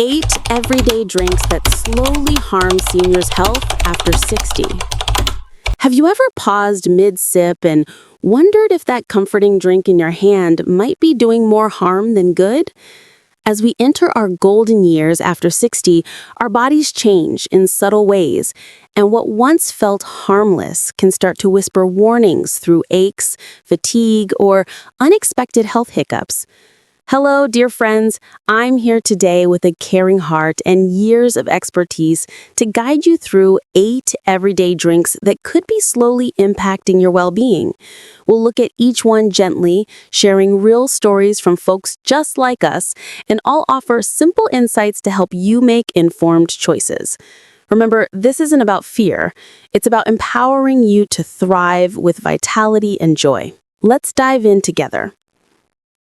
8 everyday drinks that slowly harm seniors' health after 60. Have you ever paused mid-sip and wondered if that comforting drink in your hand might be doing more harm than good? As we enter our golden years after 60, our bodies change in subtle ways, and what once felt harmless can start to whisper warnings through aches, fatigue, or unexpected health hiccups. Hello, dear friends. I'm here today with a caring heart and years of expertise to guide you through 8 everyday drinks that could be slowly impacting your well-being. We'll look at each one gently, sharing real stories from folks just like us, and I'll offer simple insights to help you make informed choices. Remember, this isn't about fear. It's about empowering you to thrive with vitality and joy. Let's dive in together.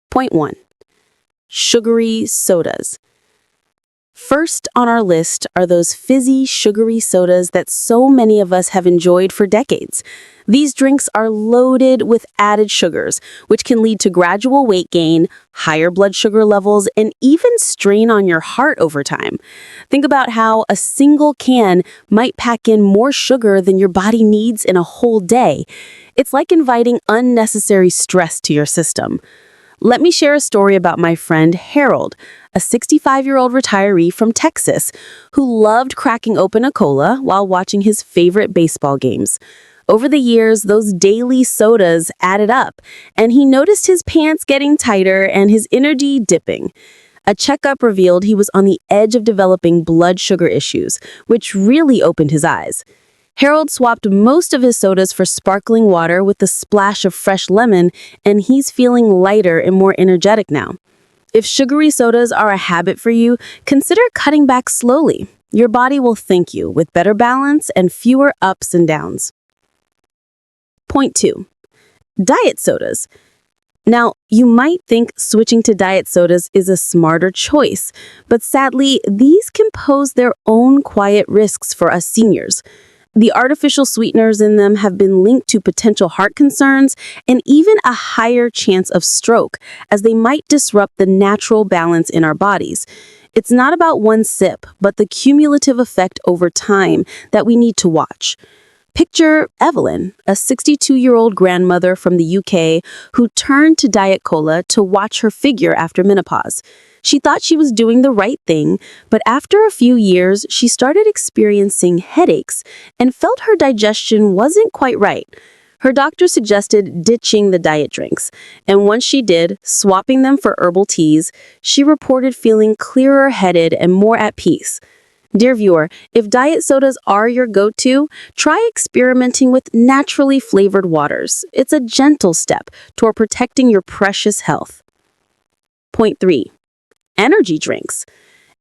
Point 1. Sugary sodas. First on our list are those fizzy, sugary sodas that so many of us have enjoyed for decades. These drinks are loaded with added sugars, which can lead to gradual weight gain, higher blood sugar levels, and even strain on your heart over time. Think about how a single can might pack in more sugar than your body needs in a whole day. It's like inviting unnecessary stress to your system. Let me share a story about my friend Harold, a 65-year-old retiree from Texas who loved cracking open a cola while watching his favorite baseball games. Over the years, those daily sodas added up, and he noticed his pants getting tighter and his energy dipping. A checkup revealed he was on the edge of developing blood sugar issues, which really opened his eyes. Harold swapped most of his sodas for sparkling water with a splash of fresh lemon, and he's feeling lighter and more energetic now. If sugary sodas are a habit for you, consider cutting back slowly. Your body will thank you with better balance and fewer ups and downs. Point 2. Diet sodas. Now, you might think switching to diet sodas is a smarter choice, but sadly, these can pose their own quiet risks for us seniors. The artificial sweeteners in them have been linked to potential heart concerns and even a higher chance of stroke, as they might disrupt the natural balance in our bodies. It's not about one sip, but the cumulative effect over time that we need to watch. Picture Evelyn, a 62-year-old grandmother from the UK who turned to Diet Cola to watch her figure after menopause. She thought she was doing the right thing, but after a few years, she started experiencing headaches and felt her digestion wasn't quite right. Her doctor suggested ditching the diet drinks, and once she did, swapping them for herbal teas, she reported feeling clearer-headed and more at peace. Dear viewer, if diet sodas are your go-to, try experimenting with naturally flavored waters. It's a gentle step toward protecting your precious health. Point 3. Energy drinks.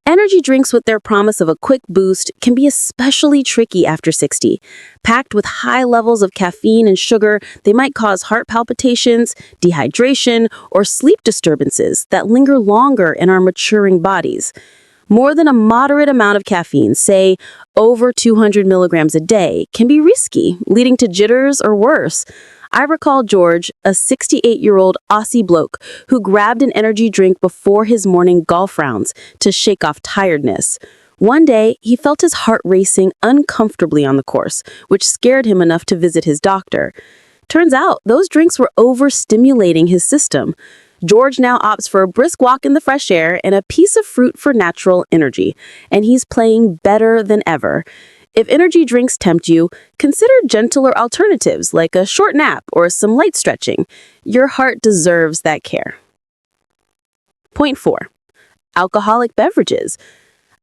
Energy drinks with their promise of a quick boost can be especially tricky after 60. Packed with high levels of caffeine and sugar, they might cause heart palpitations, dehydration, or sleep disturbances that linger longer in our maturing bodies. More than a moderate amount of caffeine, say over 200 milligrams a day, can be risky, leading to jitters or worse. I recall George, a 68-year-old Aussie bloke who grabbed an energy drink before his morning golf rounds to shake off tiredness. One day, he felt his heart racing uncomfortably on the course, which scared him enough to visit his doctor. Turns out, those drinks were overstimulating his system. George now opts for a brisk walk in the fresh air and a piece of fruit for natural energy, and he's playing better than ever. If energy drinks tempt you, consider gentler alternatives like a short nap or some light stretching. Your heart deserves that care. Point 4. Alcoholic beverages.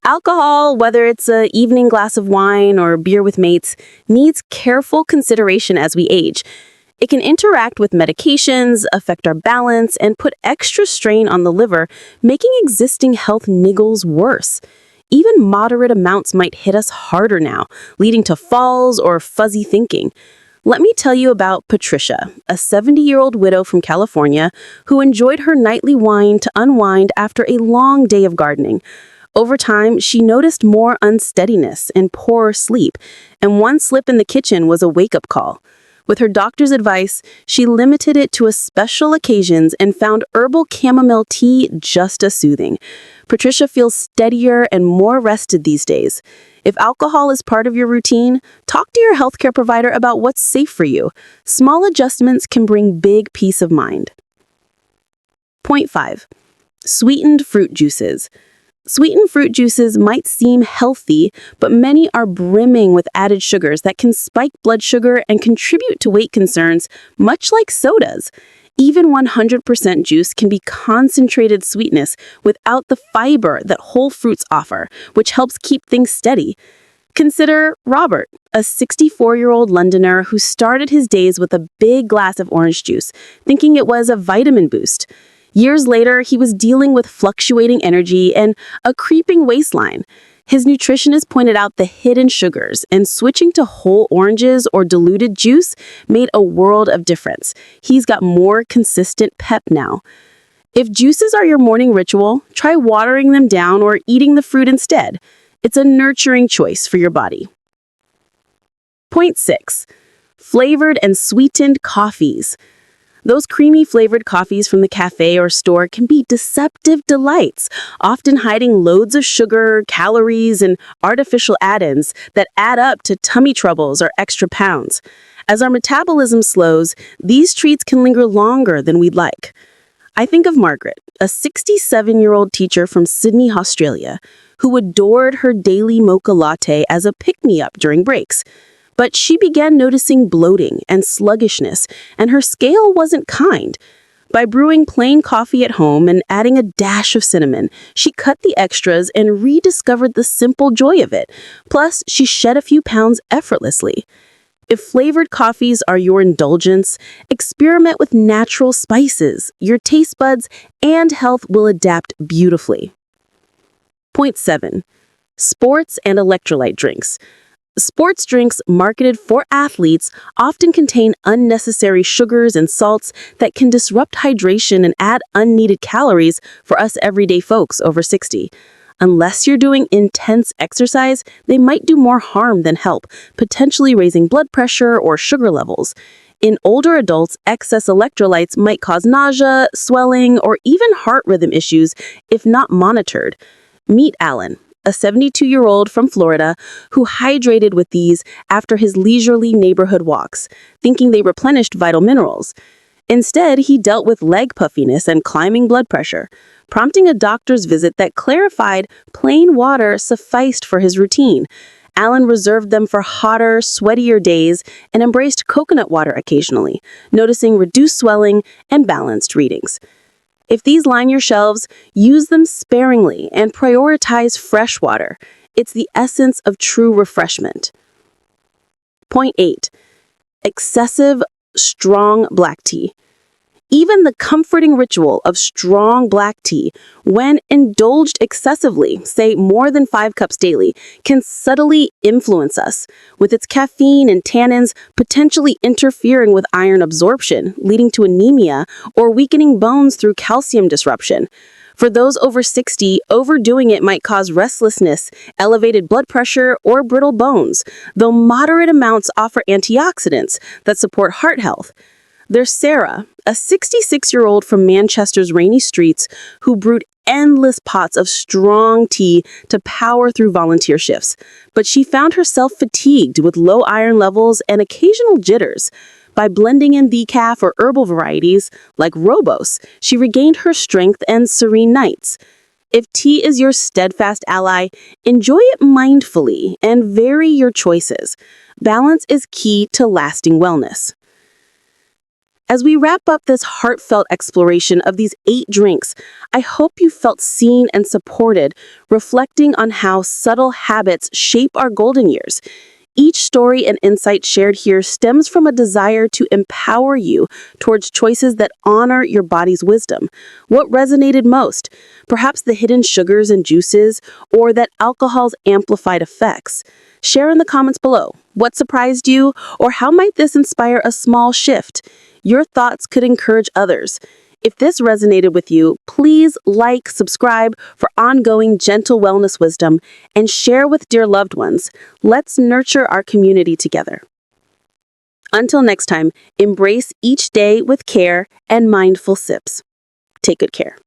Alcohol, whether it's an evening glass of wine or beer with mates, needs careful consideration as we age. It can interact with medications, affect our balance, and put extra strain on the liver, making existing health niggles worse. Even moderate amounts might hit us harder now, leading to falls or fuzzy thinking. Let me tell you about Patricia, a 70-year-old widow from California who enjoyed her nightly wine to unwind after a long day of gardening. Over time, she noticed more unsteadiness and poorer sleep, and one slip in the kitchen was a wake-up call. With her doctor's advice, she limited it to special occasions and found herbal chamomile tea just as soothing. Patricia feels steadier and more rested these days. If alcohol is part of your routine, talk to your healthcare provider about what's safe for you. Small adjustments can bring big peace of mind. Point 5. Sweetened fruit juices. Sweetened fruit juices might seem healthy, but many are brimming with added sugars that can spike blood sugar and contribute to weight concerns, much like sodas. Even 100% juice can be concentrated sweetness without the fiber that whole fruits offer, which helps keep things steady. Consider Robert, a 64-year-old Londoner who started his days with a big glass of orange juice, thinking it was a vitamin boost. Years later, he was dealing with fluctuating energy and a creeping waistline. His nutritionist pointed out the hidden sugars, and switching to whole oranges or diluted juice made a world of difference. He's got more consistent pep now. If juices are your morning ritual, try watering them down or eating the fruit instead. It's a nurturing choice for your body. Point 6. Flavored and sweetened coffees. Those creamy flavored coffees from the cafe or store can be deceptive delights, often hiding loads of sugar, calories, and artificial add-ins that add up to tummy troubles or extra pounds. As our metabolism slows, these treats can linger longer than we'd like. I think of Margaret, a 67-year-old teacher from Sydney, Australia, who adored her daily mocha latte as a pick-me-up during breaks. But she began noticing bloating and sluggishness, and her scale wasn't kind. By brewing plain coffee at home and adding a dash of cinnamon, she cut the extras and rediscovered the simple joy of it. Plus, she shed a few pounds effortlessly. If flavored coffees are your indulgence, experiment with natural spices. Your taste buds and health will adapt beautifully. Point 7. Sports and electrolyte drinks. Sports drinks marketed for athletes often contain unnecessary sugars and salts that can disrupt hydration and add unneeded calories for us everyday folks over 60. Unless you're doing intense exercise, they might do more harm than help, potentially raising blood pressure or sugar levels. In older adults, excess electrolytes might cause nausea, swelling, or even heart rhythm issues if not monitored. Meet Alan, a 72-year-old from Florida who hydrated with these after his leisurely neighborhood walks, thinking they replenished vital minerals. Instead, he dealt with leg puffiness and climbing blood pressure, prompting a doctor's visit that clarified plain water sufficed for his routine. Alan reserved them for hotter, sweatier days and embraced coconut water occasionally, noticing reduced swelling and balanced readings. If these line your shelves, use them sparingly and prioritize fresh water. It's the essence of true refreshment. Point 8. Excessive strong black tea. Even the comforting ritual of strong black tea, when indulged excessively, say more than 5 cups daily, can subtly influence us, with its caffeine and tannins potentially interfering with iron absorption, leading to anemia or weakening bones through calcium disruption. For those over 60, overdoing it might cause restlessness, elevated blood pressure, or brittle bones, though moderate amounts offer antioxidants that support heart health. There's Sarah, a 66-year-old from Manchester's rainy streets who brewed endless pots of strong tea to power through volunteer shifts. But she found herself fatigued with low iron levels and occasional jitters. By blending in decaf or herbal varieties like Robos, she regained her strength and serene nights. If tea is your steadfast ally, enjoy it mindfully and vary your choices. Balance is key to lasting wellness. As we wrap up this heartfelt exploration of these 8 drinks, I hope you felt seen and supported, reflecting on how subtle habits shape our golden years. Each story and insight shared here stems from a desire to empower you towards choices that honor your body's wisdom. What resonated most? Perhaps the hidden sugars and juices, or that alcohol's amplified effects? Share in the comments below. What surprised you, or how might this inspire a small shift? Your thoughts could encourage others. If this resonated with you, please like, subscribe for ongoing gentle wellness wisdom, and share with dear loved ones. Let's nurture our community together. Until next time, embrace each day with care and mindful sips. Take good care.